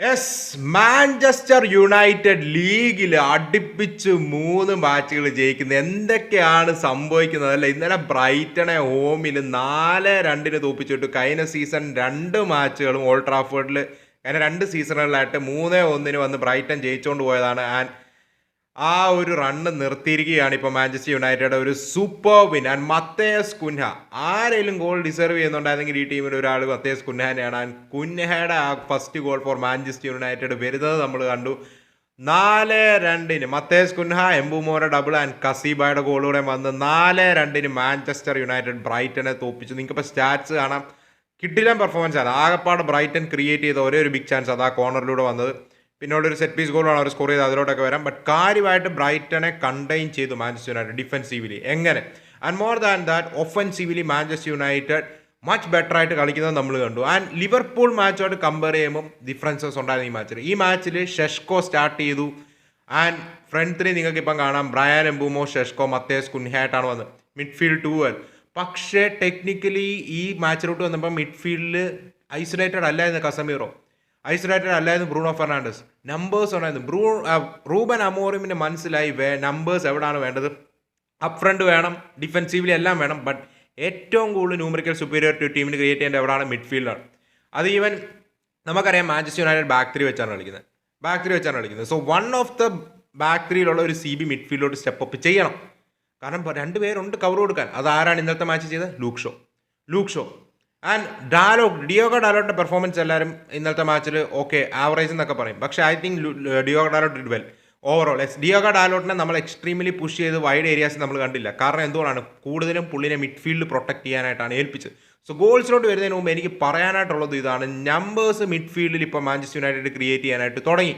Yes, Manchester United ലീഗിൽ അടുപ്പിച്ച് 3 മാച്ചുകൾ ജയിക്കുന്നത്. എന്തൊക്കെയാണ് സംഭവിക്കുന്നത് അല്ലേ? ഇന്നലെ ബ്രൈറ്റണെ ഹോമിൽ 4-2 തോപ്പിച്ചിട്ടു. കഴിഞ്ഞ സീസൺ 2 മാച്ചുകളും ഓൾഡ് ട്രാഫോർഡിൽ കഴിഞ്ഞ 2 സീസണുകളിലായിട്ട് 3-1 വന്ന് ബ്രൈറ്റൺ ജയിച്ചുകൊണ്ട് പോയതാണ്. ആൻഡ് ആ ഒരു റണ്ണ് നിർത്തിയിരിക്കുകയാണ് ഇപ്പോൾ മാഞ്ചസ്റ്റർ യുണൈറ്റഡ്. ഒരു സൂപ്പർ വിൻ. ആൻഡ് മത്തേസ് കുൻഹ, ആരെങ്കിലും ഗോൾ ഡിസർവ് ചെയ്യുന്നുണ്ടായിരുന്നെങ്കിൽ ഈ ടീമിൽ ഒരാൾ മത്തേസ് കുൻഹനെയാണ്. ആൻഡ് കുൻഹയുടെ ആ first goal four Manchester United വരുന്നത് നമ്മൾ കണ്ടു. 4-2 മത്തേസ് കുൻഹ, എംബുമോയുടെ ഡബിൾ ആൻഡ് കസീബയുടെ ഗോളൂടെ വന്ന് 4-2 മാഞ്ചസ്റ്റർ യുണൈറ്റഡ് ബ്രൈറ്റനെ തോപ്പിച്ചു. നിങ്ങൾക്കിപ്പോൾ സ്റ്റാറ്റ്സ് കാണാം. കിട്ടില്ല പെർഫോമൻസ് ആണ്. ആകപ്പാട് ബ്രൈറ്റൺ ക്രിയേറ്റ് ചെയ്ത ഒരേ ഒരു ബിഗ് ചാൻസ് അതാ കോർണറിലൂടെ വന്നത്. പിന്നീട് ഒരു സെറ്റ് പീസ് ഗോളാണ് അവർ സ്കോർ ചെയ്ത്, അതിലോട്ടൊക്കെ വരാം. ബട്ട് കാര്യമായിട്ട് ബ്രൈറ്റനെ കണ്ടെയ്ൻ ചെയ്തു മാഞ്ചസ്റ്റർ യുണൈറ്റഡ് ഡിഫെൻസീവ്ലി. എങ്ങനെ? And more than that offensively Manchester United much better ആയിട്ട് കളിക്കുന്നത് നമ്മൾ കണ്ടു. ആൻഡ് ലിവർപൂൾ മാച്ചുമായിട്ട് കമ്പയർ ചെയ്യുമ്പോൾ ഡിഫറൻസസ് ഉണ്ടായിരുന്നു ഈ മാച്ചിൽ. ഈ മാച്ചിൽ ഷെഷ്കോ സ്റ്റാർട്ട് ചെയ്തു. ആൻഡ് ഫ്രണ്ട് ത്രീ നിങ്ങൾക്ക് ഇപ്പം കാണാം. ബ്രയാൻ എംബൂമോ, ഷെഷ്കോ, മത്തേസ് കുൻഹയായിട്ടാണ് വന്നത്. മിഡ്ഫീൽഡ് 2. പക്ഷേ ടെക്നിക്കലി ഈ മാച്ചിലോട്ട് വന്നപ്പോൾ മിഡ്ഫീൽഡിൽ ഐസൊലേറ്റഡ് അല്ലായിരുന്നു കസമീറോ, ഐസൊലേറ്റഡ് അല്ലായിരുന്നു ബ്രൂണോ ഫെർണാണ്ടസ്. നമ്പേഴ്സ് ഉണ്ടായിരുന്നു. റൂബൻ അമോറിമിന് മനസ്സിലായി നമ്പേഴ്സ് എവിടെയാണ് വേണ്ടത്. അപ്പ് ഫ്രണ്ട് വേണം, ഡിഫെൻസീവ്ലി എല്ലാം വേണം. ബട്ട് ഏറ്റവും കൂടുതൽ ന്യൂമറിക്കൽ സുപ്പീരിയോറിറ്റി ടീമിന് ക്രിയേറ്റ് ചെയ്യേണ്ടത് എവിടെയാണ്? മിഡ്ഫീൽഡാണ്. അത് ഈവൻ നമുക്കറിയാം മാഞ്ചസ്റ്റർ യുണൈറ്റഡ് ബാക്ക് ത്രീ വെച്ചാണ് കളിക്കുന്നത്. So one of the back ത്രീയിലുള്ള ഒരു CB മിഡ്ഫീൽഡിലോട്ട് സ്റ്റെപ്പ് അപ്പ് ചെയ്യണം. കാരണം 2 പേരുണ്ട് കവർ കൊടുക്കാൻ. അതാരാണ് ഇന്നത്തെ മാച്ച് ചെയ്തത്? ലൂക്ക് ഷോ ആൻഡ് ഡിയോഗോ ഡാലോട്ടിന്റെ പെർഫോമൻസ് എല്ലാവരും ഇന്നത്തെ മാച്ചിൽ ഓക്കെ ആവറേജ് എന്നൊക്കെ പറയും. പക്ഷേ I think Diogo Dalot did well overall. ഡിയോഗോ ഡാലോട്ടിനെ നമ്മൾ എക്സ്ട്രീംലി പുഷ് ചെയ്ത് വൈഡ് ഏരിയാസ് നമ്മൾ കണ്ടില്ല. കാരണം എന്തുകൊണ്ടാണ്? കൂടുതലും പുള്ളിനെ മിഡ്ഫീൽഡ് പ്രൊട്ടക്ട് ചെയ്യാനായിട്ടാണ് ഏൽപ്പിച്ചത്. സോ ഗോൾസിലോട്ട് വരുന്നതിന് മുമ്പ് എനിക്ക് പറയാനായിട്ടുള്ളത് ഇതാണ്. നമ്പേഴ്സ് മിഡ്ഫീൽഡിൽ ഇപ്പോൾ മാഞ്ചസ്റ്റർ യുണൈറ്റഡ് ക്രിയേറ്റ് ചെയ്യാനായിട്ട് തുടങ്ങി.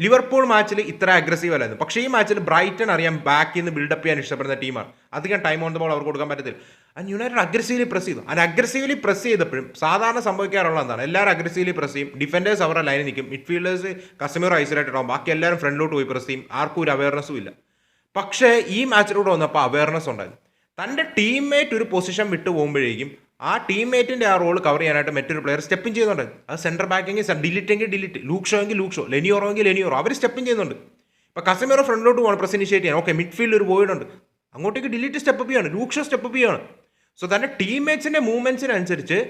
ലിവർപൂൾ മാച്ചിൽ ഇത്ര അഗ്രസീവ് അല്ലായിരുന്നു. പക്ഷേ ഈ മാച്ചിൽ ബ്രൈറ്റൺ അറിയാം ബാക്കിൽ നിന്ന് ബിൽഡപ്പ് ചെയ്യാൻ ഇഷ്ടപ്പെടുന്ന ടീമാണ്. അധികം ടൈം ഓൺ ദ ബോൾ അവർക്ക് കൊടുക്കാൻ പറ്റത്തില്ല. ആൻഡ് യുണൈറ്റഡ് അഗ്രസീവ്ലി പ്രസ് ചെയ്തു. അഗ്രസീവ്ലി പ്രസ് ചെയ്തപ്പോഴും സാധാരണ സംഭവിക്കാറുള്ള എന്താണ്? എല്ലാവരും അഗ്രസീവ്ലി പ്രസ് ചെയ്യും, ഡിഫൻഡേഴ്സ് അവരുടെ ലൈനിൽ നിൽക്കും, മിഡ്ഫീൽഡേഴ്സ് കസമീറോ ഐസൊലേറ്റഡ് ആവും, ബാക്കി എല്ലാവരും ഫ്രണ്ടിലോട്ട് പോയി പ്രസ് ചെയ്യും. ആർക്കും ഒരു അവയർനെസ്സും ഇല്ല. പക്ഷേ ഈ മാച്ചിലൂടെ വന്നപ്പോൾ അവയർനെസ് ഉണ്ടായിരുന്നു. തൻ്റെ ടീംമേറ്റ് ഒരു പൊസിഷൻ വിട്ടു പോകുമ്പോഴേക്കും ആ ടീംമേറ്റിൻ്റെ ആ റോൾ കവർ ചെയ്യാനായിട്ട് മറ്റൊരു പ്ലെയർ സ്റ്റെപ്പിൻ ചെയ്യുന്നുണ്ട്. അത് സെൻറ്റർ ബാക്കെങ്കിൽ ഡിലിറ്റ്, ലൂക്ക് ഷോ എങ്കിൽ ലൂക്ക് ഷോ, ലെനിയോറോ എങ്കിൽ ലെനിയോറോ, അവർ സ്റ്റെപ്പിൻ ചെയ്യുന്നുണ്ട്. ഇപ്പോൾ കസമീറോ ഫ്രണ്ടിലോട്ട് പോകണം പ്രസ് ഇനിഷ്യേറ്റ് ചെയ്യാൻ. ഓക്കെ, മിഡ്ഫീൽഡിൽ ഒരു വോയിഡ് ഉണ്ട്, അങ്ങോട്ടേക്ക് ഡിലിറ്റ് സ്റ്റെപ്പ് അപ്പ് ചെയ്യാണ്, ലൂക്ക് ഷോ സ്റ്റെപ്പ് അപ്പ് ചെയ്യാണ്. സോ തൻ്റെ ടീംമേറ്റ്സിൻ്റെ മൂവ്മെൻറ്റ്സിനനുസരിച്ച്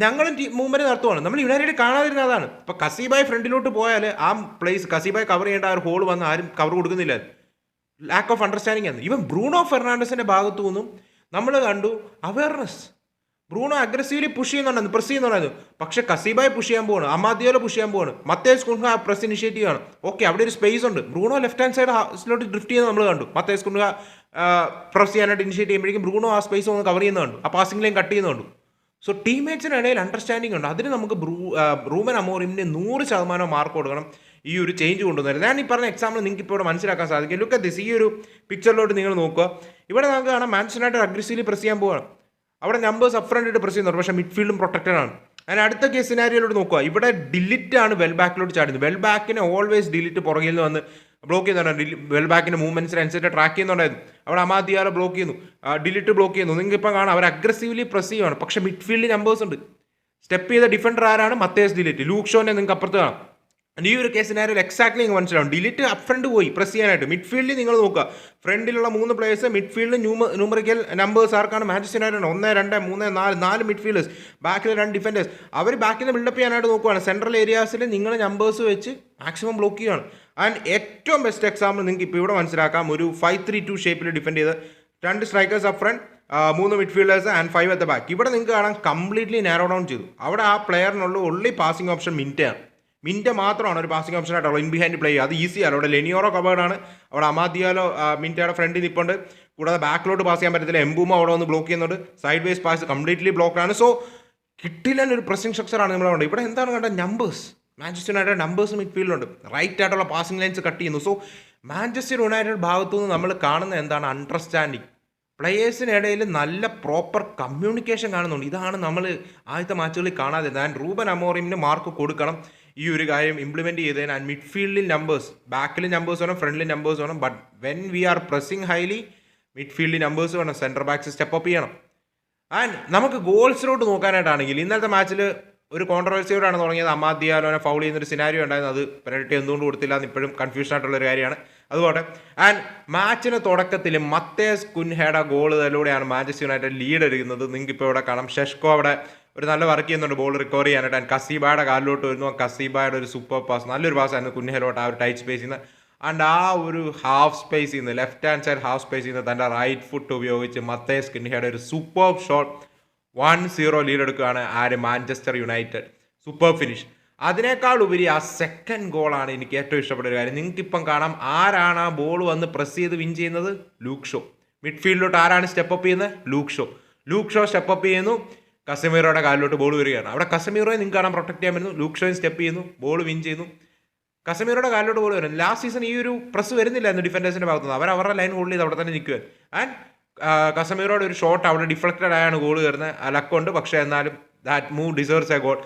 ഞങ്ങളും മൂവ്മെൻറ്റ് നടത്തുവാണ്. നമ്മൾ യുണൈറ്റഡ് കാണാതിരുന്ന അതാണ്. ഇപ്പോൾ കസീബായ് ഫ്രണ്ടിലോട്ട് പോയാൽ ആ പ്ലേസ് കസീബായ് കവർ ചെയ്യേണ്ട ആ ഒരു ഹോൾ വന്ന് ആരും കവർ കൊടുക്കുന്നില്ല. ലാക്ക് ഓഫ് അണ്ടർസ്റ്റാൻഡിങ് ആണ്. ഈവൻ ബ്രൂണോ ഫെർണാണ്ടസിൻ്റെ ഭാഗത്തു നിന്നും നമ്മൾ കണ്ടു അവയർനെസ്. ബ്രൂണോ അഗ്രസീവ്ലി പുഷ് ചെയ്യുന്നുണ്ടായിരുന്നു, പ്രസ് ചെയ്യുന്നുണ്ടായിരുന്നു. പക്ഷെ കസീബായി പുഷ് ചെയ്യാൻ പോവാണ്, അമാദിയോലെ പുഷ് ചെയ്യാൻ പോവാണ്, മത്തേസ് കുൻഹ പ്രസ് ഇനിഷ്യേറ്റീവ് ആണ്. ഓക്കെ, അവിടെ ഒരു സ്പേസ് ഉണ്ട്. ബ്രൂണോ ലെഫ്റ്റ് ഹാൻഡ് സൈഡിലോട്ട് ഡ്രിഫ്റ്റ് ചെയ്യുന്നത് നമ്മൾ കണ്ടു. മത്തേസ് കുൻഹ പ്രസ് ചെയ്യാനായിട്ട് ഇനിഷ്യേറ്റ് ചെയ്യുമ്പോഴേക്കും ബ്രൂണോ ആ സ്പേസ് ഒന്ന് കവർ ചെയ്യുന്നത് കണ്ടു, ആ പാസിംഗ് ലൈൻ കട്ട് ചെയ്യുന്നുണ്ട്. സോ ടീംമേറ്റ്സിനിടയിൽ അണ്ടർസ്റ്റാൻഡിംഗ് ഉണ്ട്. അതിന് നമുക്ക് റൂബൻ അമോറിമിന് 100% മാർക്ക് കൊടുക്കണം ഈ ഒരു ചേഞ്ച് കൊണ്ടുവന്നത്. ഞാൻ ഈ പറഞ്ഞ എക്സാമ്പിൾ നിങ്ങൾക്ക് ഇപ്പോൾ ഇവിടെ മനസ്സിലാക്കാൻ സാധിക്കും. Look at this. ഈ ഒരു പിക്ചറിലോട്ട് നിങ്ങൾ നോക്കുക. ഇവിടെ നമുക്ക് കാണാം മാഞ്ചസ്റ്റർ യുണൈറ്റഡ് അഗ്രസീവ്ലി പ്രസ് ചെയ്യാൻ പോവാണ്. അവിടെ നമ്പേഴ്സ് അപ്പ് ഫ്രണ്ട് ഇട്ട് പ്രസ് ചെയ്യുന്നുണ്ട്, പക്ഷേ മിഡ്ഫീൽഡും പ്രൊട്ടക്റ്റഡ് ആണ്. അതിന് അടുത്ത കേസ് സിനാരിയോട്ട് നോക്കുക. ഇവിടെ ഡിലിറ്റ് ആണ് വെൽ ബാക്കിലോട്ട് ചാടുന്നത്. വെൽ ബാക്കിനെ ഓൾവേസ് ഡിലിറ്റ് പുറകിൽ നിന്ന് വന്ന് ബ്ലോക്ക് ചെയ്യുന്നുണ്ട്. വെൽ ബാക്കിൻ്റെ മൂവ്മെൻറ്റ്സിനനുസരിച്ച് ട്രാക്ക് ചെയ്യുന്നുണ്ടായിരുന്നു. അവിടെ അമാദിയാല ബ്ലോക്ക് ചെയ്യുന്നു, ഡിലിറ്റ് ബ്ലോക്ക് ചെയ്യുന്നു. നിങ്ങൾക്ക് ഇപ്പം കാണാം അവർ അഗ്രസീവ്ലി പ്രസ് ചെയ്യുകയാണ്. പക്ഷേ മിഡ്ഫീൽഡിൽ നമ്പേഴ്സ് ഉണ്ട്. സ്റ്റെപ്പ് ചെയ്ത ഡിഫൻഡർ ആരാണ്? മത്തേസ് ഡിലിറ്റ്. ലൂക്ക് ഷോനെ നിങ്ങൾക്ക് അപ്പുറത്ത് കാണാം. ഈ ഒരു കേസിനായാലും എക്സാക്ട്ലി നിങ്ങൾക്ക് മനസ്സിലാവും. ഡിലിറ്റ് അപ്പ് ഫ്രണ്ട് പോയി പ്രസ് ചെയ്യാനായിട്ട്. മിഡ്ഫീൽഡിൽ നിങ്ങൾ നോക്കുക, ഫ്രണ്ടിലുള്ള 3 പ്ലേയേഴ്സ് മിഡ്ഫീൽഡിൽ ന്യൂമറിക്കൽ നമ്പേഴ്സ് ആർക്കാണ്? മാഞ്ചസ്റ്റർ യുണൈറ്റഡ് 1, 2, 3, 4 മിഡ്ഫീൽഡേഴ്സ്, ബാക്കിൽ 2 ഡിഫൻഡേഴ്സ്. അവർ ബാക്കിൽ നിന്ന് ബിൽഡപ്പ് ചെയ്യാനായിട്ട് നോക്കുകയാണ്. സെൻട്രൽ ഏരിയാസിൽ നിങ്ങൾ നമ്പേഴ്സ് വെച്ച് മാക്സിമം ബ്ലോക്ക് ചെയ്യുകയാണ്. ആൻഡ് ഏറ്റവും ബെസ്റ്റ് എക്സാമ്പിൾ നിങ്ങൾക്ക് ഇപ്പോൾ ഇവിടെ മനസ്സിലാക്കാം. ഒരു 5-3-2 ഷേപ്പിൽ ഡിഫെൻഡ് ചെയ്ത് 2 strikers up front, 3 midfielders and 5 at the back. ഇവിടെ നിങ്ങൾക്ക് കാണാം കംപ്ലീറ്റ്ലി നാരോ ഡൗൺ ചെയ്തു. അവിടെ ആ പ്ലെയറിനുള്ള ഒള്ളി പാസിംഗ് ഓപ്ഷൻ മിൻറ്റ മാത്രമാണ് ഒരു പാസിംഗ് ഓപ്ഷൻ ആയിട്ടുള്ളത്. ഇൻ ബിഹൈൻഡ് പ്ലേ അത് ഈസിയാണ്. അവിടെ ലെനിയോറോ കവേർഡാണ്, അവിടെ അമാദിയാലോ മിൻറ്റയുടെ ഫ്രണ്ടിൽ നിൽപ്പുണ്ട്. കൂടാതെ ബാക്കിലോട്ട് പാസ് ചെയ്യാൻ പറ്റത്തില്ല. എംബൂമോ അവിടെ വന്ന് ബ്ലോക്ക് ചെയ്യുന്നുണ്ട്. Side ways pass completely block ആണ്. സോ കിട്ടില്ല ഒരു പ്രസിംഗ് സ്ട്രക്ചറാണ് നമ്മളവിടെ. ഇവിടെ എന്താണ് കണ്ടത്? നമ്പേഴ്സ്. മാഞ്ചസ്റ്റർ യുണൈറ്റഡ് നമ്പേഴ്സ് മിഡ്ഫീൽഡിലുണ്ട്. റൈറ്റ് ആയിട്ടുള്ള പാസിംഗ് ലൈൻസ് കട്ട് ചെയ്യുന്നു. സോ മാഞ്ചസ്റ്റർ യുണൈറ്റഡ് ഭാഗത്തു നിന്ന് നമ്മൾ കാണുന്ന എന്താണ്? അണ്ടർസ്റ്റാൻഡിങ്. പ്ലെയേഴ്സിനിടയിൽ നല്ല പ്രോപ്പർ കമ്മ്യൂണിക്കേഷൻ കാണുന്നുണ്ട്. ഇതാണ് നമ്മൾ ആദ്യത്തെ മാച്ചുകളിൽ കാണാതെ. ഞാൻ റൂബൻ അമോറിമിന് മാർക്ക് കൊടുക്കണം ഈ ഒരു കാര്യം ഇംപ്ലിമെൻറ്റ് ചെയ്തതിന്. ആൻഡ് മിഡ്ഫീൽഡിൽ നമ്പേഴ്സ്, ബാക്കിൽ നമ്പേഴ്സ് വേണം, ഫ്രണ്ടിൽ നമ്പേഴ്സ് വേണം. But when we are pressing highly മിഡ്ഫീൽഡിൽ നമ്പേഴ്സ് വേണം, സെൻറ്റർ ബാക്സ് സ്റ്റെപ്പ് അപ്പ് ചെയ്യണം. ആൻഡ് നമുക്ക് ഗോൾസിലോട്ട് നോക്കാനായിട്ടാണെങ്കിൽ ഇന്നത്തെ മാച്ചിൽ ഒരു കോൺട്രവേഴ്സിയോടാണ് തുടങ്ങിയത്. അമാദ് ദിയാലോനെ ഫൗൾ ചെയ്യുന്നൊരു സിനാരിയോ ഉണ്ടായിരുന്നു. അത് പെനൽറ്റി എന്തുകൊണ്ട് കൊടുത്തില്ല എന്ന് ഇപ്പോഴും കൺഫ്യൂഷൻ ആയിട്ടുള്ളൊരു കാര്യമാണ്. അതുപോലെ ആൻഡ് മാച്ചിന് തുടക്കത്തിൽ മത്തേസ് കുൻഹയുടെ ഗോളിലൂടെയാണ് മാഞ്ചസ്റ്റർ യുണൈറ്റഡ് ലീഡ് എടുക്കുന്നത്. നിങ്ങൾക്ക് ഇപ്പോൾ ഇവിടെ കാണാം. ഷെഷ്കോ അവിടെ ഒരു നല്ല വർക്ക് ചെയ്യുന്നുണ്ട് ബോൾ റിക്കവർ ചെയ്യാനായിട്ട്. ആൻഡ് കസീബയുടെ കാലിലോട്ട് വരുന്നു. കസീബയുടെ ഒരു സൂപ്പർ പാസ്, നല്ലൊരു പാസ് ആയിരുന്നു കുൻഹയിലോട്ട് ആ ഒരു ടൈറ്റ് സ്പേസിൽ നിന്ന്. ആൻഡ് ആ ഒരു ഹാഫ് സ്പേസിൽ നിന്ന്, ലെഫ്റ്റ് ഹാൻഡ് സൈഡ് ഹാഫ് സ്പേസിൽ നിന്ന് തൻ്റെ റൈറ്റ് ഫുട്ട് ഉപയോഗിച്ച് മത്തേസ് കുൻഹയുടെ ഒരു സൂപ്പർ ഷോട്ട് 1-0 ലീഡ് എടുക്കുകയാണ് ആര് മാഞ്ചസ്റ്റർ യുണൈറ്റഡ്. Super finish. അതിനേക്കാൾ ഉപരി ആ സെക്കൻഡ് ഗോളാണ് എനിക്ക് ഏറ്റവും ഇഷ്ടപ്പെട്ട ഒരു കാര്യം. നിങ്ങൾക്കിപ്പം കാണാം ആരാണ് ആ ബോൾ വന്ന് പ്രസ് ചെയ്ത് വിൻ ചെയ്യുന്നത്. Luke Shaw. മിഡ്ഫീൽഡിലോട്ട് ആരാണ് സ്റ്റെപ്പ് അപ്പ് ചെയ്യുന്നത്. ലൂക്ക് ഷോ സ്റ്റെപ്പ് അപ്പ് ചെയ്യുന്നു. കസമീറോയുടെ കാലിലോട്ട് ബോൾ വരികയാണ്. അവിടെ കസമീറോയെ നിങ്ങൾക്ക് കാണാൻ പ്രൊട്ടക്ട് ചെയ്യാൻ പറ്റുന്നു. ലൂക്ക് ഷോയും സ്റ്റെപ്പ് ചെയ്യുന്നു, ബോൾ വിൻ ചെയ്യുന്നു. കസമീറോയുടെ കാലിലോട്ട് ബോൾ വരുന്നു. ലാസ്റ്റ് സീസൺ ഈ ഒരു പ്രസ് വരുന്നില്ലായിരുന്നു ഡിഫൻഡേഴ്സിന്റെ ഭാഗത്തുനിന്ന്. അവരുടെ ലൈൻ ഹോൾഡ് ചെയ്ത് അവിടെ തന്നെ നിൽക്കുക. ആൻഡ് കസമീറോയുടെ ഒരു ഷോട്ട് അവിടെ ഡിഫ്ലക്റ്റഡ് ആയാണ് ഗോൾ കയറുന്നത്. ലക്കുണ്ട്, പക്ഷേ എന്നാലും that move deserves A goal.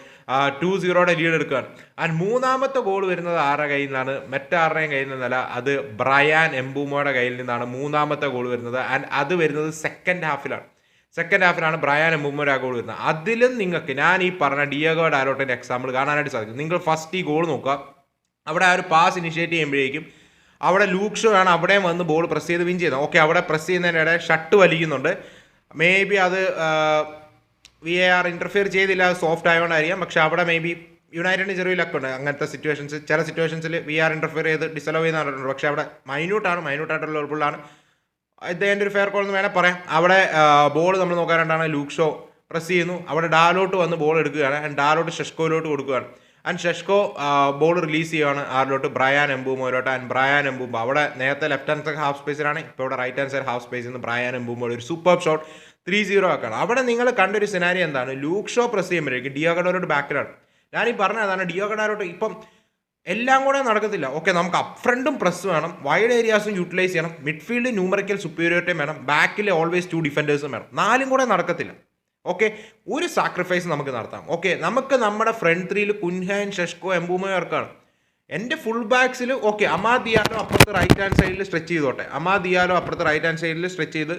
2-0 lead എടുക്കുകയാണ്. ആൻഡ് മൂന്നാമത്തെ ഗോൾ വരുന്നത് ആരുടെ കയ്യിൽ നിന്നാണ്. മറ്റാരുടെയും കയ്യിൽ നിന്നല്ല, അത് ബ്രയാൻ എംബൂമോയുടെ കയ്യിൽ നിന്നാണ് മൂന്നാമത്തെ ഗോൾ വരുന്നത്. ആൻഡ് അത് വരുന്നത് സെക്കൻഡ് ഹാഫിലാണ് ബ്രയാൻ എംബൂമോയുടെ ആ ഗോൾ വരുന്നത്. അതിലും നിങ്ങൾക്ക് ഞാൻ ഈ പറഞ്ഞ ഡിയോഗോ ഡാലോട്ടിന്റെ എക്സാമ്പിൾ കാണാനായിട്ട് സാധിക്കും. നിങ്ങൾ ഫസ്റ്റ് ഈ ഗോൾ നോക്കുക. അവിടെ ആ ഒരു പാസ് ഇനിഷ്യേറ്റ് ചെയ്യുമ്പോഴേക്കും അവിടെ ലൂക്ക് ഷോ ആണ് അവിടെയും വന്ന് ബോൾ പ്രസ് ചെയ്ത് വിൻ ചെയ്യുന്നത്. ഓക്കെ, അവിടെ പ്രസ് ചെയ്യുന്നതിനിടെ ഷട്ട് വലിക്കുന്നുണ്ട്. മേ ബി അത് VAR ഇന്റർഫിയർ ചെയ്തില്ല, സോഫ്റ്റ് ആയതുകൊണ്ടായിരിക്കാം. പക്ഷെ അവിടെ മേ ബി യുണൈറ്റഡിന് ചെറിയ ലക്കുണ്ട്. അങ്ങനത്തെ ചില സിറ്റുവേഷൻസിൽ VAR ഇന്റർഫിയർ ചെയ്ത് ഡിസലോ ചെയ്യുന്ന പറഞ്ഞിട്ടുണ്ട്. പക്ഷെ അവിടെ മൈന്യൂട്ടായിട്ടുള്ള ബോളാണ്. ഇത് എൻ്റെ ഒരു ഫെയർ കോൾ എന്ന് വേണേൽ പറയാം. അവിടെ ബോൾ നമ്മൾ നോക്കാനായിട്ടാണ് ലൂക്ക് ഷോ പ്രസ് ചെയ്യുന്നു. അവിടെ ഡാലോട്ട് വന്ന് ബോൾ എടുക്കുകയാണ്. ആൻഡ് ഡാലോട്ട് ഷെഷ്കോയിലോട്ട് കൊടുക്കുകയാണ്. ആൻഡ് ഷെഷ്കോ ബോൾ റിലീസ് ചെയ്യുകയാണ് ആരിലോട്ട്, ബ്രയാൻ എംബൂമോയിലോട്ട്. ആൻഡ് ബ്രയാൻ എംബൂമോ അവിടെ നേരത്തെ ലെഫ്റ്റ് ഹാൻഡ് സൈഡ് ഹാഫ് സ്പേസിലാണ്, ഇപ്പോൾ ഇവിടെ റൈറ്റ് ഹാൻഡ് സൈഡ് ഹാഫ് സ്പേസിൽ നിന്ന് ബ്രയാൻ എംബൂമോയുടെ ഒരു സൂപ്പർ ഷോട്ട് 3-0 ആക്കാണ്. അവിടെ നിങ്ങൾ കണ്ടൊരു സിനാരി എന്താണ്, ലൂക്ക് ഷോ പ്രസ് ചെയ്യുമ്പോഴേക്കും ഡിയോഗോ ഡാലോട്ട് ബാക്കിലാണ്. ഞാനീ പറഞ്ഞതാണ് ഡിയോഗോ ഡാലോട്ട് ഇപ്പം എല്ലാം കൂടെ നടക്കത്തില്ല. ഓക്കെ, നമുക്ക് അപ്പ് ഫ്രണ്ടും പ്രസ് വേണം, വൈഡ് ഏരിയാസും യൂട്ടിലൈസ് ചെയ്യണം, മിഡ്ഫീൽഡ് ന്യൂമറിക്കൽ സുപ്പീരിയോറിറ്റിയും വേണം, ബാക്കിൽ ഓൾവേസ് 2 ഡിഫൻഡേഴ്സും വേണം. 4 കൂടെ നടക്കത്തില്ല. ഓക്കെ, ഒരു സാക്രിഫൈസ് നമുക്ക് നടത്താം. ഓക്കെ, നമുക്ക് നമ്മുടെ ഫ്രണ്ട് 3യിൽ കുൻഹൻ, ഷെഷ്കോ, എംബൂമോ ഇറക്കാണ്. എൻ്റെ ഫുൾ ബാക്സിൽ ഓക്കെ അമാദ് ദിയാലോ അപ്പുറത്ത് റൈറ്റ് ഹാൻഡ് സൈഡിൽ സ്ട്രെച്ച് ചെയ്തോട്ടെ. സ്ട്രെച്ച് ചെയ്ത്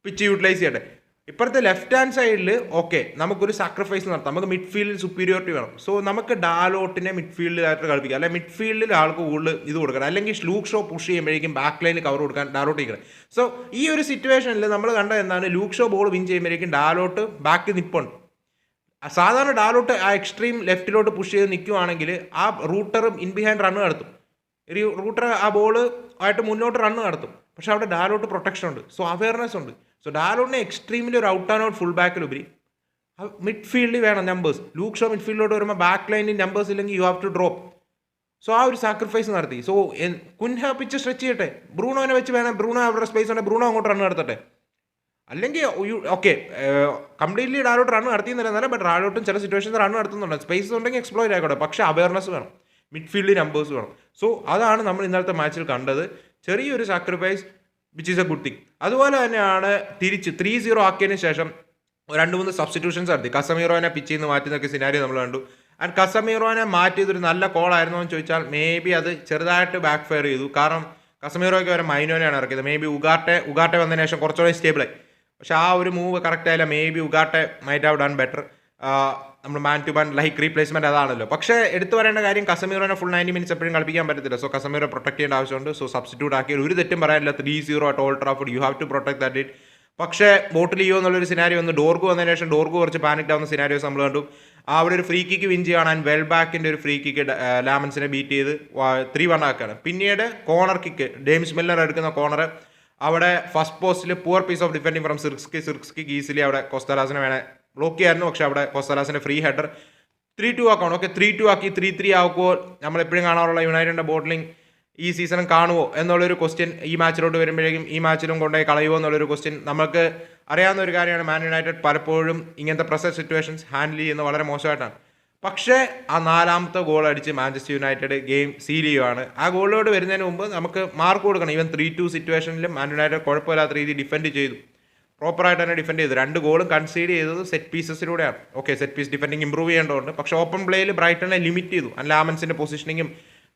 പിച്ച് യൂട്ടിലൈസ് ചെയ്യട്ടെ. ഇപ്പോഴത്തെ ലെഫ്റ്റ് ഹാൻഡ് സൈഡിൽ ഓക്കെ നമുക്കൊരു സാക്രിഫൈസ് നടത്താം. നമുക്ക് മിഡ്ഫീൽഡിൽ സുപ്പീരിയോറിറ്റി വേണം. സോ നമുക്ക് ഡാലോട്ടിനെ മിഡ്ഫീൽഡിലായിട്ട് കളിപ്പിക്കാം. അല്ലെങ്കിൽ മിഡ്ഫീൽഡിൽ ആൾക്ക് കൂടുതൽ ഇത് കൊടുക്കണം. അല്ലെങ്കിൽ ലൂക്ക് ഷോ പുഷ് ചെയ്യുമ്പോഴേക്കും ബാക്ക് ലൈനിൽ കവർ കൊടുക്കാൻ ഡാലോട്ട് ചെയ്യണം. സോ ഈ ഒരു സിറ്റുവേഷനിൽ നമ്മൾ കണ്ടത് എന്താണ്, ലൂക്ക് ഷോ ബോൾ വിൻ ചെയ്യുമ്പോഴേക്കും ഡാലോട്ട് ബാക്ക് നിൽപ്പുണ്ട്. സാധാരണ ഡാലോട്ട് ആ എക്സ്ട്രീം ലെഫ്റ്റിലോട്ട് പുഷ് ചെയ്ത് നിൽക്കുവാണെങ്കിൽ ആ റൂട്ടറും ഇൻ ബിഹൈൻഡ് റണ്ണ് നടത്തും. റൂട്ടർ ആ ബോൾ ആയിട്ട് മുന്നോട്ട് റണ്ണ് നടത്തും. പക്ഷെ അവിടെ ഡാലോട്ട് പ്രൊട്ടക്ഷൻ ഉണ്ട്. സോ അവയർനെസ് ഉണ്ട്. സോ ഡാലോട്ടിനെ എക്സ്ട്രീമിലി ഒരു ഔട്ട് ആൻഡ് ഔട്ട് ഫുൾ ബാക്കിലുപരി മിഡ്ഫീൽഡിൽ വേണം നമ്പേഴ്സ്. ലൂക്ക് ഷോ മിഡ്ഫീൽഡിലോട്ട് വരുമ്പോൾ ബാക്ക് ലൈനിൽ നമ്പേഴ്സ് ഇല്ലെങ്കിൽ you have to drop. So ആ ഒരു സാക്രിഫൈസ് നടത്തി. സോ കുൻഹ പിച്ച് സ്ട്രെച്ച് ചെയ്യട്ടെ, ബ്രൂണോനെ വെച്ച് വേണം, ബ്രൂണോ അവരുടെ സ്പേസ് ഉണ്ടെങ്കിൽ ബ്രൂണോ അങ്ങോട്ട് റൺ നടത്തട്ടെ. അല്ലെങ്കിൽ ഓക്കെ കംപ്ലീറ്റ്ലി ഡാലോട്ട് റൺ നടത്തിയെന്നല്ല, ബട്ട് ഡാലോട്ടും ചില സിറ്റുവേഷൻസ് റൺ നടത്തുന്നുണ്ട്. സ്പേസ് ഉണ്ടെങ്കിൽ എക്സ്പ്ലോർ ആയിക്കോട്ടെ, പക്ഷേ അവയർനെസ് വേണം, മിഡ്ഫീൽഡിൽ നമ്പേഴ്സ് വേണം. സോ അതാണ് നമ്മൾ ഇന്നലത്തെ മാച്ചിൽ കണ്ടത്. ചെറിയൊരു sacrifice which is A good thing. അതുപോലെ തന്നെയാണ് തിരിച്ച് 3-0 ആക്കിയതിന് ശേഷം 2-3 സബ്സ്റ്റിറ്റ്യൂഷൻസ് നടത്തി. കസമീറോനെ പിച്ചിൽ നിന്ന് മാറ്റി നിൽക്കുന്ന സിനാരിയോ നമ്മൾ കണ്ടു. ആൻഡ് കസമീറോനെ മാറ്റിയതൊരു നല്ല കോൾ ആയിരുന്നോ എന്ന് ചോദിച്ചാൽ മേ ബി അത് ചെറുതായിട്ട് ബാക്ക് ഫയർ ചെയ്തു. കാരണം കസമീറോയ്ക്ക് വരെ മൈനോനെയാണ് ഇറക്കിയത്. മേ ബി ഉഗാട്ടെ വന്നതിന് ശേഷം കുറച്ചുകൂടെ സ്റ്റേബിളായി. പക്ഷെ ആ ഒരു മൂവ് കറക്റ്റ് ആയില്ല. May be Ugarte might have done better. നമ്മൾ man to man like replacement അതാണല്ലോ. പക്ഷേ എടുത്തു പറയേണ്ട കാര്യം കസമീറോനെ ഫുൾ 90 മിനിറ്റ്സ് എപ്പോഴും കളിപ്പിക്കാൻ പറ്റത്തില്ല. സോ കസമീറോ പ്രൊട്ടക്ട് ചെയ്യേണ്ട ആവശ്യമുണ്ട്. സോ സബ്സ്റ്റിറ്റ്യൂട്ട് ആക്കിയാൽ ഒരു തെറ്റും പറയാനില്ല. 3-0 at Old Trafford, you have to protect that it. പക്ഷേ ബോട്ടിൽ ചെയ്യോ എന്നുള്ളൊരു സിനാരിയോ വന്ന് ഡോർഗു വന്നതിന് ശേഷം ഡോർഗു കുറച്ച് പാനിക് ആവുന്ന സിനാരിയോസ് നമ്മൾ കണ്ടു. അവിടെ ഒരു ഫ്രീ കിക്ക് വിൻ ചെയ്യാൻ വെൽബാക്കിൻ്റെ ഒരു ഫ്രീ കിക്ക് ലാമൻസിനെ ബീറ്റ് ചെയ്ത് 3-1 ആക്കുകയാണ്. പിന്നീട് കോർണർ കിക്ക്, ജെയിംസ് മില്ലർ എടുക്കുന്ന കോർണർ, അവിടെ ഫസ്റ്റ് പോസ്റ്റിൽ poor piece of defending from Zirkzee easily അവിടെ കോസ്റ്റാലാസിനെ വേണേൽ ബ്ലോക്ക് ചെയ്യായിരുന്നു. പക്ഷേ അവിടെ കോസ്റ്റാലാസിൻ്റെ ഫ്രീ ഹെഡർ 3-2 ആക്കണം. ഓക്കെ, 3-2 ആക്കി 3-3 ആക്കുമ്പോൾ നമ്മളെപ്പോഴും കാണാറുള്ള യുണൈറ്റഡിൻ്റെ ബോട്ടിലിംഗ് ഈ സീസണും കാണുമോ എന്നുള്ളൊരു ക്വസ്റ്റ്യൻ ഈ മാച്ചിലോട്ട് വരുമ്പോഴേക്കും ഈ മാച്ചിലും കൊണ്ടുപോയി കളയുമോ എന്നുള്ളൊരു ക്വസ്റ്റ്യൻ നമുക്ക് അറിയാവുന്ന ഒരു കാര്യമാണ്. മാൻ യുണൈറ്റഡ് പലപ്പോഴും ഇങ്ങനത്തെ പ്രഷർ സിറ്റുവേഷൻസ് ഹാൻഡിൽ ചെയ്യുന്നത് വളരെ മോശമായിട്ടാണ്. പക്ഷേ ആ 4ാമത്തെ ഗോൾ അടിച്ച് മാഞ്ചസ്റ്റർ യുണൈറ്റഡ് ഗെയിം സീൽ ചെയ്യുവാണ്. ആ ഗോളിലോട്ട് വരുന്നതിന് മുമ്പ് നമുക്ക് മാർക്ക് കൊടുക്കണം. ഈവൻ 3-2 സിറ്റുവേഷനിലും മാൻ യുണൈറ്റഡ് കുഴപ്പമില്ലാത്ത രീതിയിൽ ഡിഫെൻഡ് ചെയ്തു, പ്രോപ്പറായിട്ട് തന്നെ ഡിഫെൻഡ് ചെയ്തു. 2 ഗോളും കൺസീഡ് ചെയ്തത് സെറ്റ് പീസസിലൂടെയാണ്. Okay, set piece defending improve ചെയ്യേണ്ടതുണ്ട്. പക്ഷേ ഓപ്പൺ പ്ലേയിൽ ബ്രൈറ്റനെ ലിമിറ്റ് ചെയ്തു. ആൻഡ് ലാമൻസിൻ്റെ പൊസിഷനിങ്ങും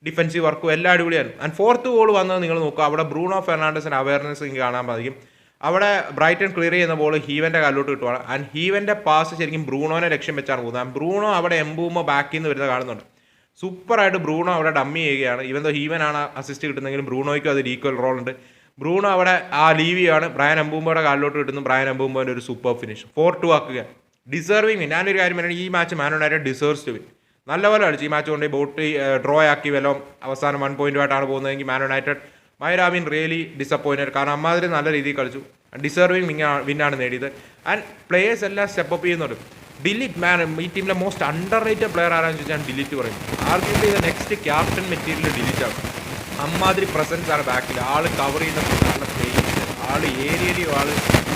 ഡിഫൻസീവ് വർക്കും എല്ലാം അടിപൊളിയാണ്. ആൻഡ് 4th ഗോൾ വന്നത് നിങ്ങൾ നോക്കുക, അവിടെ ബ്രൂണോ ഫെർണാണ്ടസിൻ്റെ അവയർനെസ് നിങ്ങൾക്ക് കാണാൻ സാധിക്കും. അവിടെ ബ്രൈറ്റൺ ക്ലിയർ ചെയ്യുന്ന ബോൾ ഹീവൻ്റെ കാലിലോട്ട് കിട്ടുവാണ്. ആൻഡ് ഹീവൻ്റെ പാസ് ശരിക്കും ബ്രൂണോനെ ലക്ഷ്യം വെച്ചാണ് പോകുന്നത്. ആൻഡ് ബ്രൂണോ അവിടെ എംബൂമോ ബാക്കിൽ നിന്ന് വരുന്നത് കാണുന്നുണ്ട്. സൂപ്പറായിട്ട് ബ്രൂണോ അവിടെ ഡമ്മി ചെയ്യുകയാണ്. ഇവൻ ഹീവനാണ് അസിസ്റ്റ് കിട്ടുന്നെങ്കിലും ബ്രൂണോയ്ക്കും അതിൽ ഈക്വൽ റോൾ ഉണ്ട്. ബ്രൂണോ അവിടെ ആ ലീവിയാണ് ബ്രയൻ എംബൂമോയുടെ കാലിലോട്ട് കിട്ടുന്നു. ബ്രയൻ എംബൂമോൻ്റെ ഒരു സൂപ്പർ ഫിനിഷ് 4-2 ആക്കുക. Deserving win. ഞാനൊരു കാര്യം പറയുന്നത്, ഈ match Man United deserves to win. നല്ലപോലെ കളിച്ചു ഈ മാച്ച് കൊണ്ട്. ബോട്ട് ഡ്രോ ആക്കി വല്ലോ അവസാനം 1 പോയിന്റുമായിട്ടാണ് പോകുന്നതെങ്കിൽ Man United might have been really disappointed. കാരണം അമ്മാതിരി നല്ല രീതിയിൽ കളിച്ചു. ഡിസേർവിങ് വിന്നാണ് നേടിയത്. ആൻഡ് പ്ലേയേഴ്സ് എല്ലാം സ്റ്റെപ്പ് അപ്പ് ചെയ്യുന്നുണ്ട്. ഡിലിറ്റ് മാൻ ഈ ടീമിലെ മോസ്റ്റ് അണ്ടർ റേറ്റഡ് പ്ലെയർ ആരാണെന്ന് ചോദിച്ചാൽ ഡിലിറ്റ് പറയും. ആർക്കും ഇത് നെക്സ്റ്റ് ക്യാപ്റ്റൻ മെറ്റീരിയൽ ഡിലിറ്റ് ആകും. അമ്മാതിരി പ്രസൻസ് ആണ് ബാക്കിൽ. ആൾ കവർ ചെയ്യുന്ന നല്ല സ്പേസ്, ആൾ ഏരിയയിലും ആൾ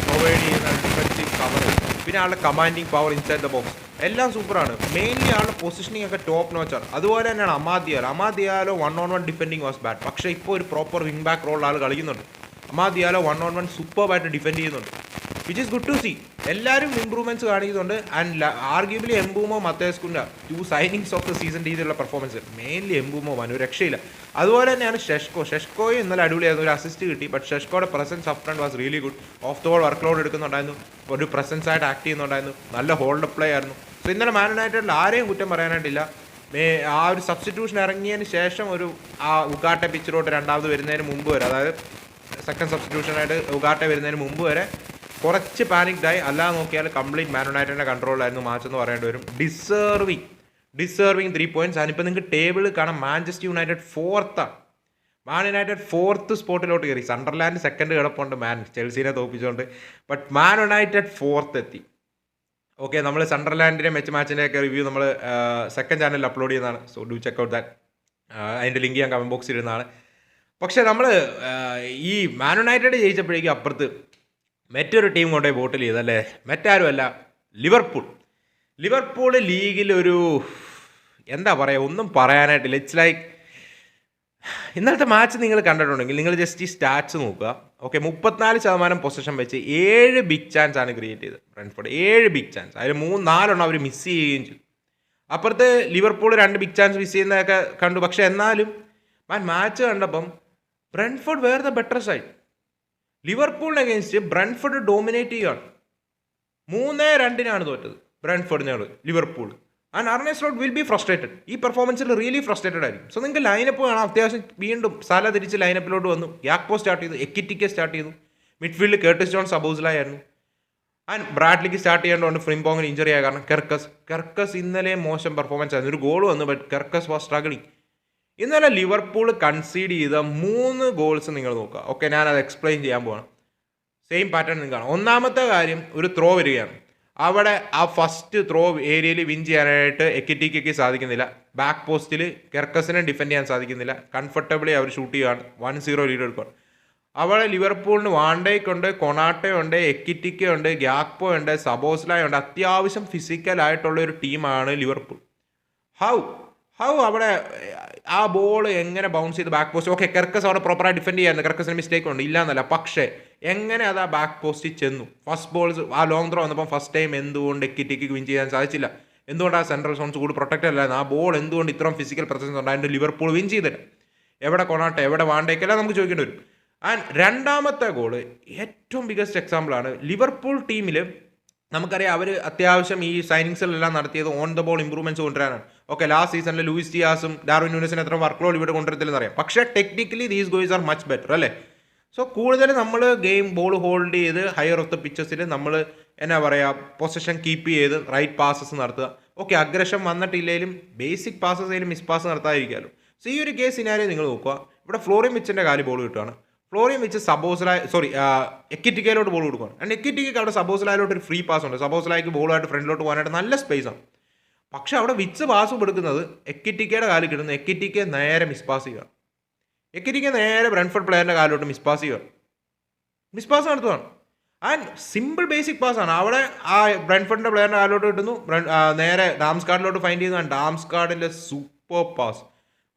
പ്രൊവൈഡ് ചെയ്യുന്ന ഡിഫൻസീവ് കവർ, പിന്നെ ആളുടെ commanding power inside the box എല്ലാം സൂപ്പറാണ്. മെയിൻലി ആളുടെ പൊസിഷനിങ് ഒക്കെ ടോപ്പ് നോച്ചാണ്. അതുപോലെ തന്നെയാണ് അമാദിയാലോ 1-on-1 ഡിഫെൻഡിങ് വാസ് ബാഡ്. പക്ഷേ ഇപ്പോൾ ഒരു പ്രോപ്പർ വിങ് ബാക്ക് റോളിൽ ആൾ കളിക്കുന്നുണ്ട്. അമാദിയാലോ 1-on-1 സൂപ്പറായിട്ട് ഡിഫെൻഡ് ചെയ്യുന്നുണ്ട്, which is good to see. എല്ലാവരും ഇമ്പ്രൂവ്മെൻറ്റ്സ് കാണിക്കുന്നുണ്ട്. And arguably Mbeumo Matheus Cunha 2 signings of the season രീതിയിലുള്ള പെർഫോമൻസ്. മെയിൻലി എംബൂമോ ഒരു രക്ഷയില്ല. അതുപോലെ തന്നെയാണ് ഷെഷ്കോയും ഇന്നലെ അടിപൊളിയായിരുന്നു. ഒരു അസിസ്റ്റ് കിട്ടി. ബട്ട് ഷെഷ്കോയുടെ presence up front was really good. Off the ball work load എടുക്കുന്നുണ്ടായിരുന്നു, ഒരു പ്രസൻസ് ആയിട്ട് ആക്ട് ചെയ്യുന്നുണ്ടായിരുന്നു, നല്ല ഹോൾഡ് പ്ലേ ആയിരുന്നു. സോ ഇന്നലെ മാൻ യുണൈറ്റഡിൽ ആരെയും കുറ്റം പറയാനായിട്ടില്ല. ആ ഒരു സബ്സ്റ്റിറ്റ്യൂഷൻ ഇറങ്ങിയതിന് ശേഷം ഒരു ആ ഉഗാട്ടെ പിച്ചിലോട്ട് രണ്ടാമത് വരുന്നതിന് മുമ്പ് വരെ, അതായത് സെക്കൻഡ് സബ്സ്റ്റിറ്റ്യൂഷനായിട്ട് ഉഗാട്ടെ വരുന്നതിന് മുമ്പ് വരെ കുറച്ച് പാനിക്ഡായി. അല്ലാതെ നോക്കിയാൽ കംപ്ലീറ്റ് മാൻ യുണൈറ്റഡിൻ്റെ കൺട്രോളിലായിരുന്നു മാച്ച് എന്ന് പറയേണ്ടി വരും. Deserving 3 points. അതിനിപ്പോൾ നിങ്ങൾക്ക് ടേബിൾ കാണാം. Manchester United 4th. Man United 4th സ്പോട്ടിലോട്ട് കയറി. സണ്ടർലാൻഡ് 2nd കിടപ്പുണ്ട് ചെൽസിനെ തോപ്പിച്ചുകൊണ്ട്. ബട്ട് മാൻ യുണൈറ്റഡ് 4th എത്തി. ഓക്കെ, നമ്മൾ സണ്ടർലാൻഡിൻ്റെ മാച്ചിൻ്റെയൊക്കെ റിവ്യൂ നമ്മൾ സെക്കൻഡ് ചാനലിൽ അപ്ലോഡ് ചെയ്യുന്നതാണ്. So do check out that. അതിൻ്റെ ലിങ്ക് ഞാൻ കമൻറ്റ് ബോക്സിൽ ഇടുന്നതാണ്. പക്ഷേ നമ്മൾ ഈ മാൻ യുണൈറ്റഡ് ജയിച്ചപ്പോഴേക്കും അപ്പുറത്ത് മറ്റൊരു ടീം കൊണ്ടുപോയി ബോട്ടിൽ ചെയ്തല്ലേ. മറ്റാരുമല്ല, ലിവർപൂൾ ലീഗിൽ ഒരു എന്താ പറയുക, ഒന്നും പറയാനായിട്ടില്ല. ഇറ്റ്സ് ലൈക്ക് ഇന്നലത്തെ മാച്ച് നിങ്ങൾ കണ്ടിട്ടുണ്ടെങ്കിൽ നിങ്ങൾ ജസ്റ്റ് ഈ സ്റ്റാറ്റ്സ് നോക്കുക. ഓക്കെ, 34% പൊസിഷൻ വെച്ച് 7 ബിഗ് ചാൻസ് ആണ് ക്രിയേറ്റ് ചെയ്തത് ബ്രെൻഫോർഡ്. 7 ബിഗ് ചാൻസ്, അതിൽ 4 അവർ മിസ് ചെയ്യുകയും ചെയ്തു. അപ്പുറത്ത് ലിവർപൂൾ 2 ബിഗ് ചാൻസ് മിസ് ചെയ്യുന്നതൊക്കെ കണ്ടു. പക്ഷെ എന്നാലും മാച്ച് കണ്ടപ്പം Brentford were the better side. ലിവർപൂളിന് അഗേൻസ്റ്റ് ബ്രെൻഫോർഡ് ഡോമിനേറ്റ് ചെയ്യുകയാണ്. 3-2 തോറ്റത് ബ്രെൻഫോർഡിനോട് Liverpool. And Arne Slot will be frustrated. ഈ പെർഫോമൻസിൽ റിയലി ഫ്രസ്ട്രേറ്റഡ് ആയിരിക്കും. സോ നിങ്ങൾക്ക് ലൈനപ്പ് കാണാം. അത്യാവശ്യം വീണ്ടും സാല തിരിച്ച് ലൈനപ്പിലോട്ട് വന്നു. യാക്പോ സ്റ്റാർട്ട് ചെയ്തു, എക്കിറ്റിക്കെ സ്റ്റാർട്ട് ചെയ്തു. മിഡ്ഫീൽഡിൽ കേർട്ടിസ് ജോൺസ് സബോസ്ലായി ആയിരുന്നു. ആൻഡ് ബ്രാഡ്ലിക്ക് സ്റ്റാർട്ട് ചെയ്യേണ്ടതുകൊണ്ട് ഫ്രിംപോങ്ങിന് ഇഞ്ചറി ആയ കാരണം കെർക്കസ് ഇന്നലെ മോശം പെർഫോമൻസ് ആയിരുന്നു. ഒരു ഗോൾ വന്നു, ബട്ട് കെർക്കസ് വാസ് സ്ട്രഗിളിങ്. ഇന്നലെ ലിവർപൂൾ കൺസീഡ് ചെയ്ത 3 ഗോൾസ് നിങ്ങൾ നോക്കുക. ഓക്കെ, ഞാനത് എക്സ്പ്ലെയിൻ ചെയ്യാൻ പോവാണ്. സെയിം പാറ്റേൺ നിങ്ങൾക്ക് കാണാം. ഒന്നാമത്തെ കാര്യം, ഒരു ത്രോ വരികയാണ്. അവിടെ ആ ഫസ്റ്റ് ത്രോ ഏരിയയിൽ വിൻ ചെയ്യാനായിട്ട് എക്കിറ്റിക്ക് സാധിക്കുന്നില്ല. ബാക്ക് പോസ്റ്റിൽ കെർക്കസിനെ ഡിഫെൻഡ് ചെയ്യാൻ സാധിക്കുന്നില്ല. കംഫർട്ടബിളി അവർ ഷൂട്ട് ചെയ്യുകയാണ്. 1-0 ലീഡ് എടുക്കുകയാണ്. അവിടെ ലിവർപൂളിന് വാണ്ടേക്കുണ്ട്, കൊണാട്ടയുണ്ട്, എക്കിറ്റിക്കുണ്ട്, ഗ്യാക്പോ ഉണ്ട്, സബോസ്ലായ ഉണ്ട്. അത്യാവശ്യം ഫിസിക്കലായിട്ടുള്ള ഒരു ടീമാണ് ലിവർപൂൾ. ഹൗ അവിടെ ആ ബോൾ എങ്ങനെ ബൗൺസ് ചെയ്ത് ബാക്ക് പോസ്റ്റ്. ഓക്കെ, കെർക്കസ് അവിടെ പ്രോപ്പറായി ഡിഫെൻഡ് ചെയ്യായിരുന്നു. കെർക്കസിന് മിസ്റ്റേക്ക് ഉണ്ട്, ഇല്ലയെന്നല്ല. പക്ഷേ എങ്ങനെ അത് ആ ബാക്ക് പോസ്റ്റിൽ ചെന്നു? ഫസ്റ്റ് ബോൾ ആ ലോങ് ത്രോ വന്നപ്പം ഫസ്റ്റ് ടൈം എന്തുകൊണ്ട് എക്കിറ്റിക്ക് വിൻ ചെയ്യാൻ സാധിച്ചില്ല? എന്തുകൊണ്ട് ആ സെൻട്രൽ സോൺസ് കൂടി പ്രൊട്ടക്റ്റ് അല്ലായിരുന്നു? ആ ബോൾ എന്തുകൊണ്ട് ഇത്രയും ഫിസിക്കൽ പ്രസൻസ് ഉണ്ടായിട്ട് ലിവർപൂൾ വിൻ ചെയ്തില്ല? എവിടെ കൊണാട്ടെ, എവിടെ വാണ്ടേക്കെല്ലാം നമുക്ക് ചോദിക്കേണ്ടി വരും. ആൻഡ് രണ്ടാമത്തെ ഗോള് ഏറ്റവും ബിഗസ്റ്റ് എക്സാമ്പിളാണ്. ലിവർപൂൾ ടീമിൽ നമുക്കറിയാം അവർ അത്യാവശ്യം ഈ സൈനിങ്സിലെല്ലാം നടത്തിയത് ഓൺ ദ ബോൾ ഇമ്പ്രൂവ്മെൻറ്റ്സ് കൊണ്ടുവരാനാണ്. ഓക്കെ, ലാസ്റ്റ് സീസണിൽ ലൂയിസ് ഡിയാസും ഡാർവിൻ നൂനസിന് എത്ര വർക്ക് ലോഡ് ഇവിടെ കൊണ്ടുവരത്തില്ലെന്ന് അറിയാം. പക്ഷേ technically these guys are much better അല്ലേ. സോ കൂടുതൽ നമ്മൾ ഗെയിം ബോൾ ഹോൾഡ് ചെയ്ത് ഹയർ ഓഫ് ദ പിച്ചസിൽ നമ്മൾ എന്നാ പറയുക, പൊസിഷൻ കീപ്പ് ചെയ്ത് റൈറ്റ് പാസസ് നടത്തുക. ഓക്കെ, അഗ്രഷൻ വന്നിട്ടില്ലെങ്കിലും ബേസിക് പാസസ് ആയാലും മിസ് പാസ് നടത്താതിരിക്കാമല്ലോ. സോ ഈ ഒരു കേസ് സിനാരിയോ നിങ്ങൾ നോക്കുക. ഇവിടെ ഫ്ലോറിൻ വിച്ചിൻ്റെ കാല് ബോൾ കിട്ടുകയാണ്. ഫ്ലോറിൻ വെച്ച് എക്കിറ്റിക്കയിലോട്ട് ബോൾ കൊടുക്കുകയാണ്. ആൻഡ് എക്കിറ്റിക്ക് അവിടെ സബോസ്ലായിലോട്ട് ഒരു ഫ്രീ പാസ് ഉണ്ട്. സബോസ്ലായിക്ക് ബോളുമായിട്ട് ഫ്രണ്ടിലോട്ട് പോകാനായിട്ട് നല്ല സ്പേസ് ആണ്. പക്ഷെ അവിടെ വിച്ച് പാസ് കൊടുക്കുന്നത് എക്കിറ്റിക്കയുടെ കാലിൽ കിട്ടുന്നു. എക്കിറ്റിക്ക് നേരെ മിസ് പാസ് ചെയ്യുക. എക്കിറ്റിക്ക് നേരെ ബ്രെൻഫോർഡ് പ്ലെയറിൻ്റെ കാലിലോട്ട് മിസ് പാസ് ചെയ്യുക. മിസ് പാസ് നടത്തുകയാണ്. ആൻഡ് സിമ്പിൾ ബേസിക് പാസ്സാണ്. അവിടെ ആ ബ്രെൻഫോർഡിൻ്റെ പ്ലെയറിൻ്റെ കാലിലോട്ട് കിട്ടുന്നു. നേരെ ഡാംസ്കാർഡിലോട്ട് ഫൈൻഡ് ചെയ്യുന്നതാണ്. ഡാംസ്കാർഡിൻ്റെ സൂപ്പർ പാസ്.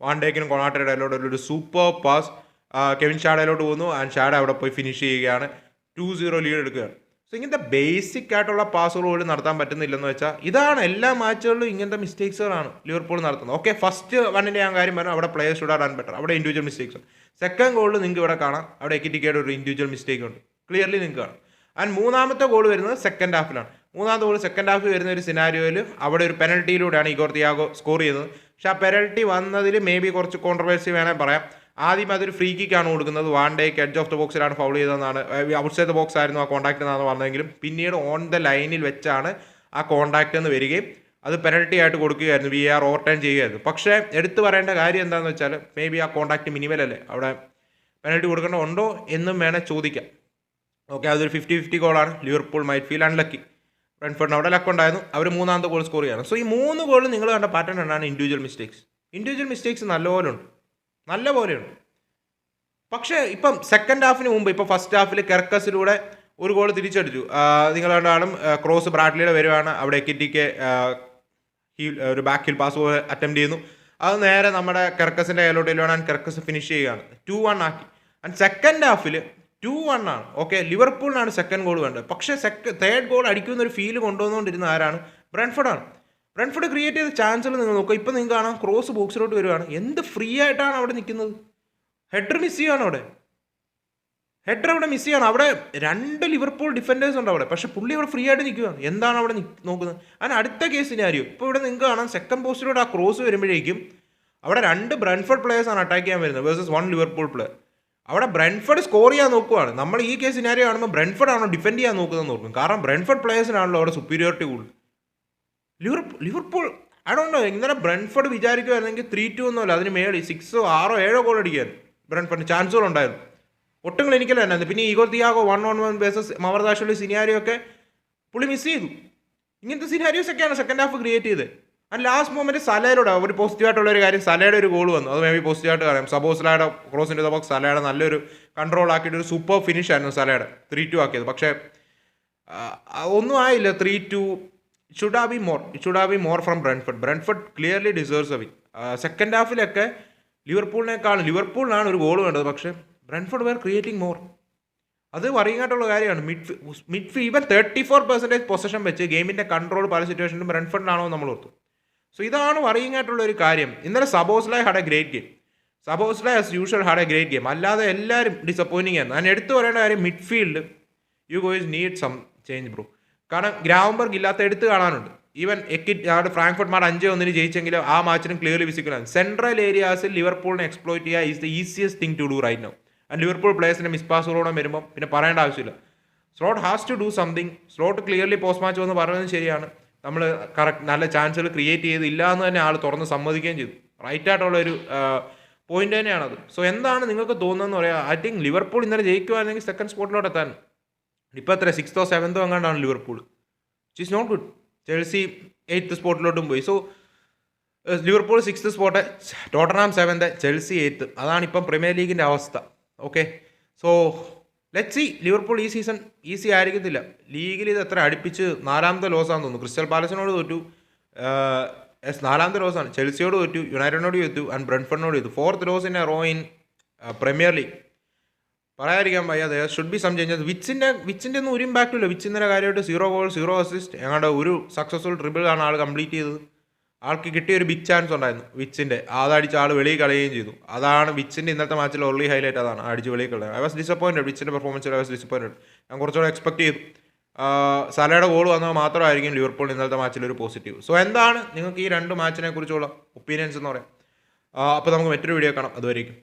വാണ്ടേക്കിനും കൊണാട്ടയുടെ ഇടയിലോട്ട് ഒരു സൂപ്പർ പാസ് കെവിൻ ഷാഡയിലോട്ട് പോകുന്നു. ആൻഡ് ഷാഡ അവിടെ പോയി ഫിനിഷ് ചെയ്യുകയാണ്. 2-0 ലീഡ് എടുക്കുകയാണ്. സോ ഇങ്ങനത്തെ ബേസിക് ആയിട്ടുള്ള പാസുകൾ പോലും നടത്താൻ പറ്റുന്നില്ലെന്ന് വെച്ചാൽ ഇതാണ് എല്ലാ മാച്ചുകളിലും ഇങ്ങനത്തെ മിസ്റ്റേക്സുകളാണ് ലിവർപൂൾ നടത്തുന്നത്. ഓക്കെ, ഫസ്റ്റ് വണ്ണിൻ്റെ ഞാൻ കാര്യം പറഞ്ഞു, അവിടെ players should have done better. അവിടെ ഇൻഡിവിജ്വൽ മിസ്റ്റേക്സ് ഉണ്ട്. സെക്കൻഡ് ഗോളിൽ നിങ്ങൾക്ക് ഇവിടെ കാണാം, അവിടെ എക്കിറ്റിക്കയുടെ ഒരു ഇൻഡിവിജ്വൽ മിസ്റ്റേക്ക് ഉണ്ട്. ക്ലിയർലി നിങ്ങൾക്ക് കാണാം. ആൻഡ് മൂന്നാമത്തെ ഗോൾ വരുന്നത് സെക്കൻഡ് ഹാഫിലാണ്. മൂന്നാമത്തെ ഗോൾ സെക്കൻഡ് ഹാഫിൽ വരുന്ന ഒരു സിനാരിയോയിൽ അവിടെ ഒരു പെനൽറ്റിയിലൂടെയാണ് ഇഗോർ തിയാഗോ സ്കോർ ചെയ്തത്. പക്ഷേ ആ പെനൽറ്റി വന്നതിൽ മേ ബി കുറച്ച് കോൺട്രവേഴ്സി വേണമെങ്കിൽ പറയാം. ആദ്യം അതൊരു ഫ്രീ കിക്കാണ് കൊടുക്കുന്നത്. Van Dijk edge of the ബോക്സിലാണ് foul ചെയ്തതെന്നാണ്, ഔട്ട്സൈഡ് ദ ബോക്സ് ആയിരുന്നു ആ കോൺടാക്ട് എന്നാണ് പറഞ്ഞതെങ്കിലും പിന്നീട് ഓൺ ദ ലൈനിൽ വെച്ചാണ് ആ കോൺടാക്ട് എന്ന് വരികയും അത് പെനൽറ്റി ആയിട്ട് കൊടുക്കുകയായിരുന്നു. VAR ഓവർടേൺ ചെയ്യുകയായിരുന്നു. പക്ഷേ എടുത്തു പറയേണ്ട കാര്യം എന്താണെന്ന് വെച്ചാൽ മേ ബി ആ കോൺടാക്ട് മിനിമൽ അല്ലേ, അവിടെ പെനൽറ്റി കൊടുക്കേണ്ടതുണ്ടോ എന്നും വേണേൽ ചോദിക്കാം. ഓക്കെ, അതൊരു 50-50 ഗോളാണ്. Liverpool might feel unlucky. ബ്രെൻഫോർഡിന് അവിടെ ലക്ക് ഉണ്ടായിരുന്നു, അവർ മൂന്നാമത്തെ ഗോൾ സ്കോർ ചെയ്യണം. സോ ഈ 3 ഗോളും നിങ്ങൾ കണ്ട പാറ്റേൺ എന്നാണ് ഇൻഡിവിജ്വൽ മിസ്റ്റേക്സ് നല്ല പോലെയുണ്ട്. പക്ഷേ ഇപ്പം സെക്കൻഡ് ഹാഫിന് മുമ്പ് ഇപ്പോൾ ഫസ്റ്റ് ഹാഫിൽ കെർക്കസിലൂടെ ഒരു ഗോൾ തിരിച്ചടിച്ചു. നിങ്ങൾ കണ്ടാലും ക്രോസ് ബ്രാഡ്ലിയുടെ വരുവാണ്, അവിടെ എക്കിറ്റിക്ക് ഒരു ബാക്ക് ഹിൽ പാസ് പോലെ അറ്റംപ്റ്റ് ചെയ്യുന്നു. അത് നേരെ നമ്മുടെ കെർക്കസിൻ്റെ കയ്യിലോട്ട് വരുവാണ്. കെർക്കസ് ഫിനിഷ് ചെയ്യുകയാണ്, 2-1 ആക്കി. ആൻഡ് സെക്കൻഡ് ഹാഫിൽ 2-1 ആണ്. ഓക്കെ, ലിവർപൂളിനാണ് സെക്കൻഡ് ഗോൾ വേണ്ടത്. പക്ഷേ തേർഡ് ഗോൾ അടിക്കുന്ന ഒരു ഫീൽ കൊണ്ടുവന്നുകൊണ്ടിരുന്ന ആരാണ്? ബ്രെൻഫോർഡാണ്. ബ്രെൻഫോർഡ് ക്രിയേറ്റ് ചെയ്ത ചാൻസുകൾ നിങ്ങൾ നോക്കുക. ഇപ്പം നിങ്ങൾക്ക് കാണാം, ക്രോസ് ബോക്സിലോട്ട് വരുവാണ്, എന്ത് ഫ്രീ ആയിട്ടാണ് അവിടെ നിൽക്കുന്നത്. ഹെഡർ മിസ് ചെയ്യുകയാണ് അവിടെ മിസ് ചെയ്യണം. അവിടെ 2 ലിവർപൂൾ ഡിഫൻഡേഴ്സ് ഉണ്ട് അവിടെ, പക്ഷേ പുള്ളി അവിടെ ഫ്രീ ആയിട്ട് നിൽക്കുകയാണ്. എന്താണ് അവിടെ നോക്കുന്നത്? അതിന് അടുത്ത കേസിനാരിയോ ഇപ്പോൾ ഇവിടെ നിങ്ങൾക്ക് കാണാം, സെക്കൻഡ് പോസ്റ്റിലൂടെ ആ ക്രോസ് വരുമ്പോഴേക്കും അവിടെ 2 ബ്രെൻഫോർഡ് പ്ലേയേഴ്സാണ് അറ്റാക്ക് ചെയ്യാൻ വരുന്നത് വേഴ്സസ് 1 ലിവർപൂൾ പ്ലെയർ. അവിടെ ബ്രെൻഫോർഡ് സ്കോർ ചെയ്യാൻ നോക്കുവാണ്. നമ്മൾ ഈ കേസ് സിനാരിയോ കാണുമ്പോൾ ബ്രെൻഫോർഡ് ആണോ ഡിഫെൻഡ് ചെയ്യാൻ നോക്കുന്നതെന്ന് നോക്കും. കാരണം ബ്രെൻഫോർഡ് പ്ലേയേഴ്സിനാണല്ലോ അവിടെ സുപ്പീരിയോറിറ്റി കൂടുതൽ. ലിവർപൂൾ ഐ ഡോണ്ട് നോ, ഇന്നലെ ബ്രെൻഫോർഡ് വിചാരിക്കുമായിരുന്നെങ്കിൽ 3-2 ഒന്നുമല്ല, അതിന് മേളിൽ 6 6 7 ഗോൾ അടിക്കാൻ ബ്രെൻഫോർഡിന് ചാൻസുകളുണ്ടായിരുന്നു. ഒട്ടും ക്ലിനിക്കൽ തന്നെ. പിന്നെ ഈഗോർ തിയാഗോ 1-on-1 വേഴ്സസ് മവർദാഷുള്ള സിനാരിയോ ഒക്കെ പുള്ളി മിസ് ചെയ്തു. ഇങ്ങനത്തെ സിനാരിയോസ് ഒക്കെയാണ് സെക്കൻഡ് ഹാഫ് ക്രിയേറ്റ് ചെയ്തത്. ആൻഡ് ലാസ്റ്റ് മൊമെന്റ് സലയുടെ ഒരു പോസിറ്റീവായിട്ടുള്ള ഒരു കാര്യം, സലയുടെ ഒരു ഗോൾ വന്നു. അത് മേ ബി പോസിറ്റീവായിട്ട് പറയാം. സബോസ്ലയുടെ ക്രോസിൻ്റെ ബോക്സ് സലയുടെ നല്ലൊരു കൺട്രോൾ ആക്കിയിട്ട് ഒരു സൂപ്പർ ഫിനിഷ് ആയിരുന്നു സലയുടെ 3-2 ആക്കിയത്. പക്ഷേ ഒന്നും ആയില്ല. 3-2 should have be more from Brentford clearly deserves a win. Second ഹാഫിലൊക്കെ ലിവർപൂളിനാണ് ഒരു ഗോൾ വേണ്ടത്, പക്ഷേ ബ്രെൻഫോർഡ് വെയർ ക്രിയേറ്റിംഗ് മോർ. അത് വറിയായിട്ടുള്ള കാര്യമാണ്. മിഡ്ഫീൽഡ് ഈവൻ 34% പൊസഷൻ വെച്ച് ഗെയിമിൻ്റെ കൺട്രോൾ പല സിറ്റുവേഷനിലും ബ്രെൻഫോർഡിനാണോ നമ്മൾ ഓർത്തു. സോ ഇതാണ് വറിയായിട്ടുള്ള ഒരു കാര്യം. ഇന്നലെ Szoboszlai had a great game. Szoboszlai as usual had a great game. അല്ലാതെ എല്ലാവരും ഡിസപ്പോയിൻറ്റിംഗ് ആയിരുന്നു. ഞാൻ എടുത്തു പറയേണ്ട കാര്യം, midfield you guys need some change bro. കാരണം ഗ്രാവംബർഗ് ഇല്ലാത്ത എടുത്ത് കാണാനുണ്ട്. ഈവൻ ഫ്രാങ്ക്ഫർട്ട് മാർ 5-1 ജയിച്ചെങ്കിലും ആ മാച്ചിനും ക്ലിയർലി വിസിക്കലാണ്. സെൻട്രൽ ഏരിയാസിൽ ലിവർപൂളിനെ എക്സ്പ്ലോയിറ്റ് ചെയ്യുക is the easiest thing to do right now. And Liverpool പ്ലേയേഴ്സിൻ്റെ മിസ്പാസുകളോടെ വരുമ്പോൾ പിന്നെ പറയേണ്ട ആവശ്യമില്ല. Slot has to do something. Slot clearly post match വന്ന് പറയുന്നത് ശരിയാണ്, നമ്മൾ കറക്റ്റ് നല്ല ചാൻസുകൾ ക്രിയേറ്റ് ചെയ്തില്ല എന്ന് തന്നെ ആൾ തുറന്ന് സമ്മതിക്കുകയും ചെയ്തു. റൈറ്റ് ആയിട്ടുള്ള ഒരു പോയിന്റ് തന്നെയാണത്. സോ എന്താണ് നിങ്ങൾക്ക് തോന്നുന്നതെന്ന് പറയാം. ഐ തിങ്ക് ലിവർപൂൾ ഇന്നലെ ജയിക്കുവാണെങ്കിൽ സെക്കൻഡ് സ്പോട്ടിലോട്ട് എത്താൻ ഇപ്പോൾ എത്ര 6th or 7th എങ്ങാണ്ടാണ് Liverpool. It is not good. Chelsea 8th സ്പോട്ടിലോട്ടും പോയി. So Liverpool 6th spot, Tottenham 7th, Chelsea 8th. അതാണിപ്പം പ്രീമിയർ ലീഗിൻ്റെ അവസ്ഥ. Okay, so let see. Liverpool ഈ സീസൺ ഈസി ആയിരിക്കത്തില്ല. ലീഗിൽ ഇത് എത്ര അടുപ്പിച്ച് 4ാമത്തെ ലോസാണെന്ന് തോന്നുന്നു. ക്രിസ്റ്റൽ പാലസിനോട് തോറ്റു, 4ാമത്തെ ലോസാണ്. ചെൽസിയോട് തോറ്റു, യുണൈറ്റഡിനോട് തോറ്റു, ആൻഡ് ബ്രെൻഫോർഡിനോട് തോറ്റു. 4th loss in a row in Premier League. പറയാതിരിക്കാൻ വയ്യ. Should be some changes. വിച്ചിൻ്റെ ഒന്നും ഒരു ഇമ്പാക്റ്റും ഇല്ല. വിച്ചിൻ്റെ കാര്യമായിട്ട് 0 goal 0 assist. ഞങ്ങളുടെ ഒരു സക്സസ്ഫുൾ ട്രിബിൾ ആണ് ആൾ കംപ്ലീറ്റ് ചെയ്തത്. ആൾക്ക് കിട്ടിയൊരു ബിഗ് ചാൻസ് ഉണ്ടായിരുന്നു വിച്ചിൻ്റെ, അതടിച്ച് ആൾ വെളിയിൽ കളയുകയും ചെയ്തു. അതാണ് വിച്ചിൻ്റെ ഇന്നത്തെ മാച്ചിൽ ഓൺലി ഹൈലൈറ്റ്. അതാണ് അടിച്ച് വെളിയിൽ കളയുക. I was disappointed. വിച്ചിൻ്റെ പെർഫോമൻസിൽ ഐ വാസ് ഡിസപ്പോയിൻറ്റഡ്. ഞാൻ കുറച്ചുകൂടെ എക്സ്പെക്ട് ചെയ്തു. സലയുടെ ഗോൾ വന്നാൽ മാത്രമായിരിക്കും ലിവർപൂൾ ഇന്നത്തെ മാച്ചിൽ ഒരു പോസിറ്റീവ്. സോ എന്താണ് നിങ്ങൾക്ക് ഈ 2 മാച്ചിനെ കുറിച്ചുള്ള ഒപ്പീനിയൻസ് എന്ന് പറയാം. അപ്പോൾ നമുക്ക് മറ്റൊരു വീഡിയോ കാണാം. അതുവരേക്കും.